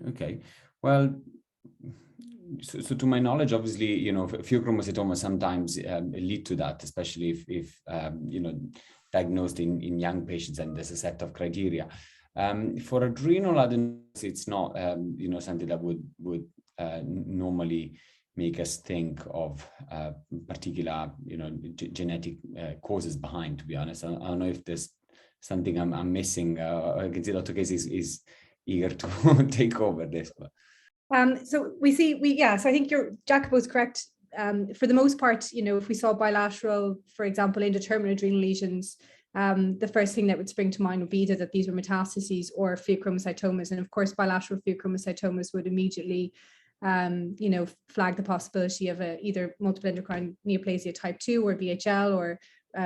Okay, well. So to my knowledge, obviously, pheochromocytoma sometimes lead to that, especially if diagnosed in young patients, and there's a set of criteria. For adrenal adenomas, it's not, something that would normally make us think of particular, genetic causes behind. To be honest, I don't know if there's something I'm missing. I can see Dr. Casey is eager to take over this, but. So so I think Jacopo's correct. For the most part, if we saw bilateral, for example, indeterminate adrenal lesions, the first thing that would spring to mind would be either that these were metastases or pheochromocytomas. And of course, bilateral pheochromocytomas would immediately, flag the possibility of either multiple endocrine neoplasia type 2 or VHL, or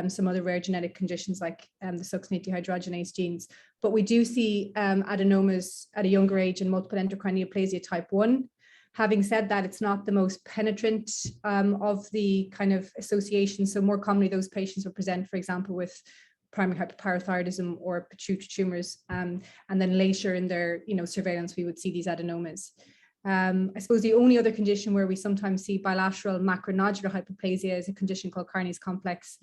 some other rare genetic conditions like the succinate dehydrogenase genes. But we do see adenomas at a younger age in multiple endocrine neoplasia type 1. Having said that, it's not the most penetrant of the kind of associations. So more commonly, those patients will present, for example, with primary hyperparathyroidism or pituitary tumors. And then later in their surveillance, we would see these adenomas. I suppose the only other condition where we sometimes see bilateral macronodular hyperplasia is a condition called Carney's complex.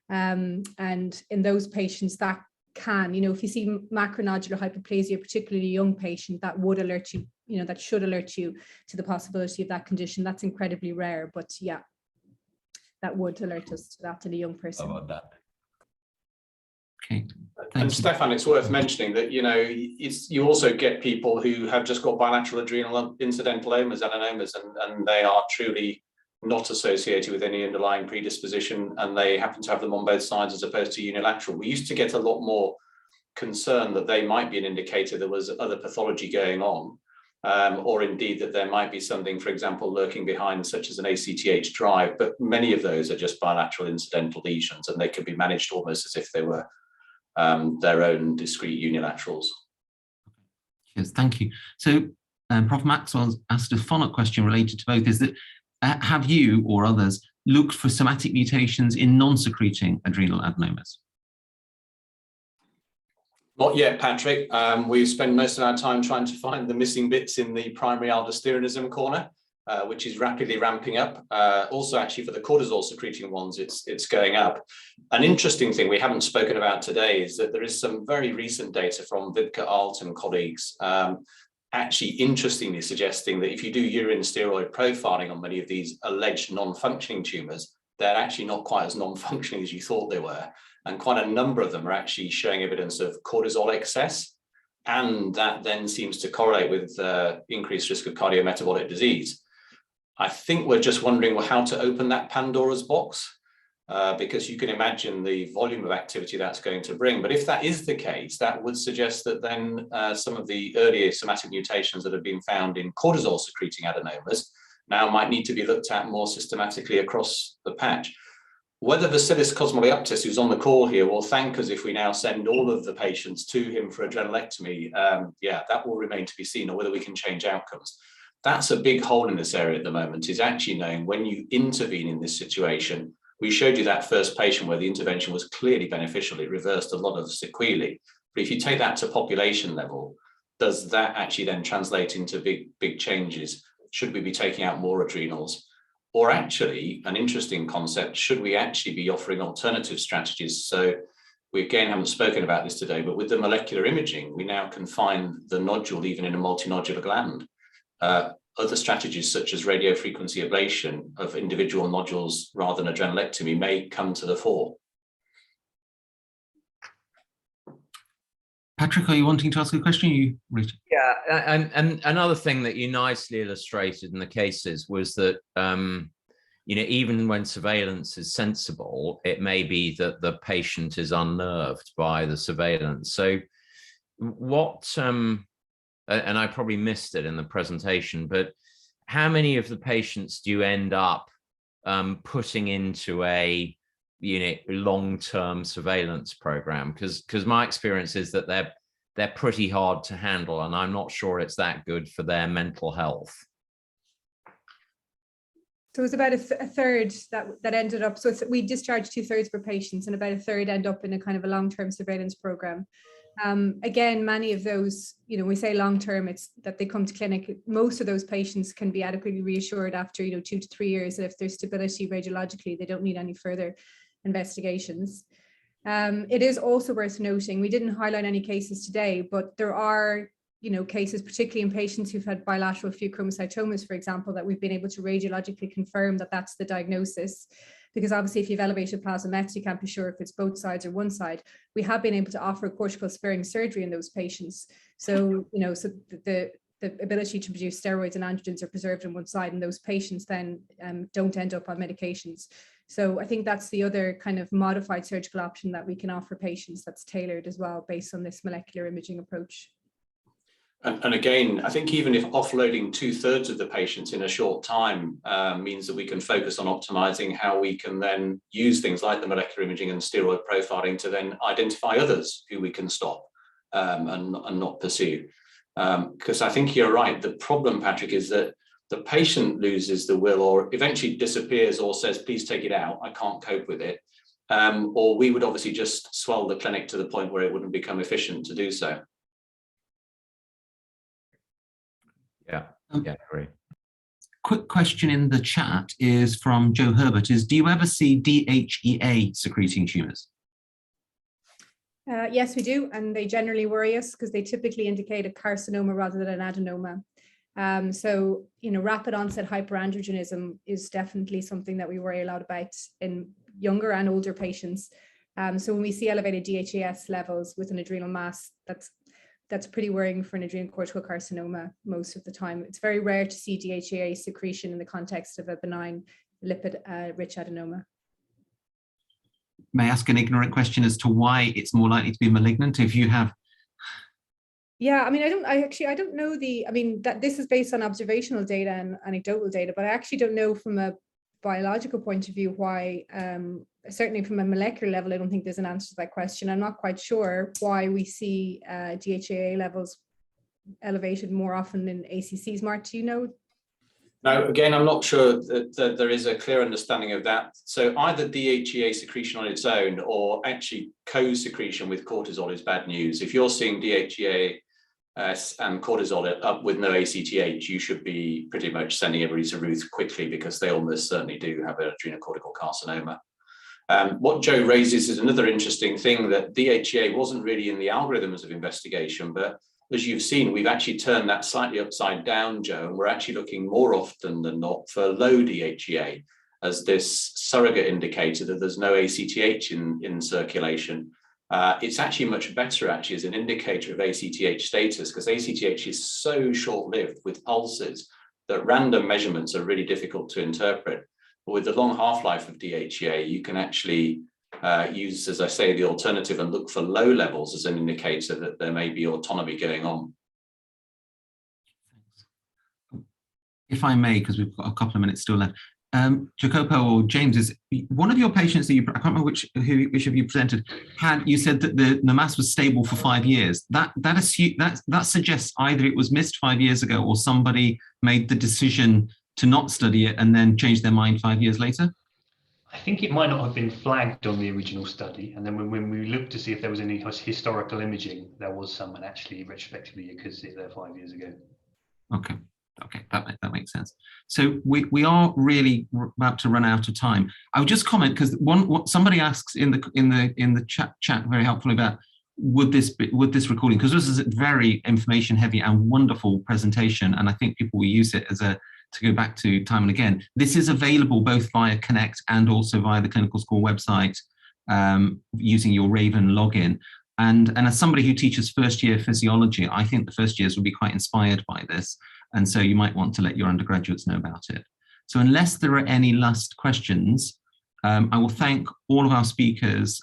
And in those patients, that can, if you see macronodular hyperplasia, particularly a young patient, that would alert you, that should alert you to the possibility of that condition. That's incredibly rare, but yeah, that would alert us to that in a young person. How about that? Okay. And Stefan, it's worth mentioning that, you also get people who have just got bilateral adrenal incidentalomas, adenomas, and they are truly not associated with any underlying predisposition, and they happen to have them on both sides as opposed to unilateral. We used to get a lot more concern that they might be an indicator there was other pathology going on, or indeed that there might be something, for example, lurking behind, such as an ACTH drive, but many of those are just bilateral incidental lesions, and they can be managed almost as if they were their own discrete unilaterals. Yes, thank you. So Prof. Maxwell asked a follow-up question related to both, is that have you or others looked for somatic mutations in non-secreting adrenal adenomas? Not yet, Patrick. We've spent most of our time trying to find the missing bits in the primary aldosteronism corner, which is rapidly ramping up. Also, actually, for the cortisol secreting ones, it's going up. An interesting thing we haven't spoken about today is that there is some very recent data from Vibke Alt and colleagues, actually interestingly suggesting that if you do urine steroid profiling on many of these alleged non-functioning tumours, they're actually not quite as non-functioning as you thought they were. And quite a number of them are actually showing evidence of cortisol excess. And that then seems to correlate with increased risk of cardiometabolic disease. I think we're just wondering, well, how to open that Pandora's box, because you can imagine the volume of activity that's going to bring. But if that is the case, that would suggest that then some of the earlier somatic mutations that have been found in cortisol secreting adenomas now might need to be looked at more systematically across the patch. Whether Vasilis Kosmoleoptis, who's on the call here, will thank us if we now send all of the patients to him for adrenalectomy, yeah, that will remain to be seen, or whether we can change outcomes. That's a big hole in this area at the moment, is actually knowing when you intervene in this situation. We showed you that first patient where the intervention was clearly beneficial. It reversed a lot of sequelae. But if you take that to population level, does that actually then translate into big changes? Should we be taking out more adrenals? Or actually, an interesting concept, should we actually be offering alternative strategies? So we again haven't spoken about this today, but with the molecular imaging, we now can find the nodule even in a multinodular gland. Other strategies such as radiofrequency ablation of individual nodules rather than adrenalectomy may come to the fore. Patrick, are you wanting to ask a question? Yeah, and another thing that you nicely illustrated in the cases was that, you know, even when surveillance is sensible, it may be that the patient is unnerved by the surveillance. So what, and I probably missed it in the presentation, but how many of the patients do you end up putting into a long-term surveillance program? Because my experience is that they're pretty hard to handle, and I'm not sure it's that good for their mental health. So it was about a third that ended up, so we discharged 2/3 of our patients, and about a third end up in a kind of a long-term surveillance program. Again, many of those, you know, we say long-term, it's that they come to clinic. Most of those patients can be adequately reassured after, 2 to 3 years that if there's stability radiologically, they don't need any further investigations. It is also worth noting, we didn't highlight any cases today, but there are, cases, particularly in patients who've had bilateral pheochromocytomas, for example, that we've been able to radiologically confirm that that's the diagnosis. Because obviously if you've elevated plasma mets, you can't be sure if it's both sides or one side. We have been able to offer cortical sparing surgery in those patients. So, so the ability to produce steroids and androgens are preserved on one side, and those patients then don't end up on medications. So I think that's the other kind of modified surgical option that we can offer patients that's tailored as well based on this molecular imaging approach. And again, I think even if offloading 2/3 of the patients in a short time means that we can focus on optimizing how we can then use things like the molecular imaging and steroid profiling to then identify others who we can stop and not pursue. Because I think you're right. The problem, Patrick, is that the patient loses the will or eventually disappears or says, please take it out, I can't cope with it. Or we would obviously just swell the clinic to the point where it wouldn't become efficient to do so. Yeah, great. Quick question in the chat is from Joe Herbert, do you ever see DHEA secreting tumours? Yes, we do, and they generally worry us because they typically indicate a carcinoma rather than an adenoma. So, rapid onset hyperandrogenism is definitely something that we worry a lot about in younger and older patients. So when we see elevated DHEAS levels with an adrenal mass, that's pretty worrying for an adrenocortical carcinoma most of the time. It's very rare to see DHEA secretion in the context of a benign lipid-rich adenoma. May I ask an ignorant question as to why it's more likely to be malignant if you have? Yeah, I mean, I don't know that this is based on observational data and anecdotal data, but I actually don't know from a biological point of view why, certainly from a molecular level, I don't think there's an answer to that question. I'm not quite sure why we see DHEA levels elevated more often in ACCs. Mark, do you know? No, again, I'm not sure that there is a clear understanding of that. So either DHEA secretion on its own or actually co-secretion with cortisol is bad news. If you're seeing DHEA and cortisol up with no ACTH, you should be pretty much sending everybody to Ruth quickly, because they almost certainly do have an adrenocortical carcinoma. What Joe raises is another interesting thing, that DHEA wasn't really in the algorithms of investigation, but as you've seen, we've actually turned that slightly upside down, Joe, and we're actually looking more often than not for low DHEA as this surrogate indicator that there's no ACTH in circulation. It's actually much better actually as an indicator of ACTH status, because ACTH is so short-lived with pulses that random measurements are really difficult to interpret. But with the long half-life of DHEA, you can actually use, as I say, the alternative and look for low levels as an indicator that there may be autonomy going on. If I may, because we've got a couple of minutes still left. Jacopo or James, is one of your patients that I can't remember which of you presented, you said that the mass was stable for 5 years. That suggests either it was missed 5 years ago or somebody made the decision to not study it and then changed their mind 5 years later. I think it might not have been flagged on the original study, and then when we looked to see if there was any historical imaging, there was some, and actually retrospectively you could see it there 5 years ago. Okay, that makes sense. So we are really about to run out of time. I would just comment, because what somebody asks in the chat very helpfully about would this recording, because this is a very information heavy and wonderful presentation, and I think people will use it as to go back to time and again. This is available both via Connect and also via the Clinical School website using your Raven login. And as somebody who teaches first year physiology, I think the first years will be quite inspired by this. And so you might want to let your undergraduates know about it. So unless there are any last questions, I will thank all of our speakers.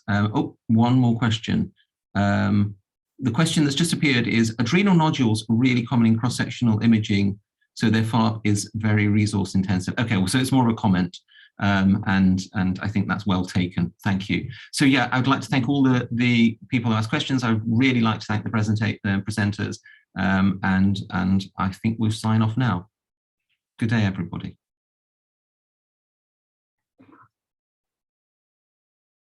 One more question. The question that's just appeared is, adrenal nodules are really common in cross-sectional imaging, so therefore is very resource intensive. Okay, well, so it's more of a comment, and I think that's well taken. Thank you. So yeah, I would like to thank all the people who asked questions. I would really like to thank the presenters, and I think we'll sign off now. Good day, everybody.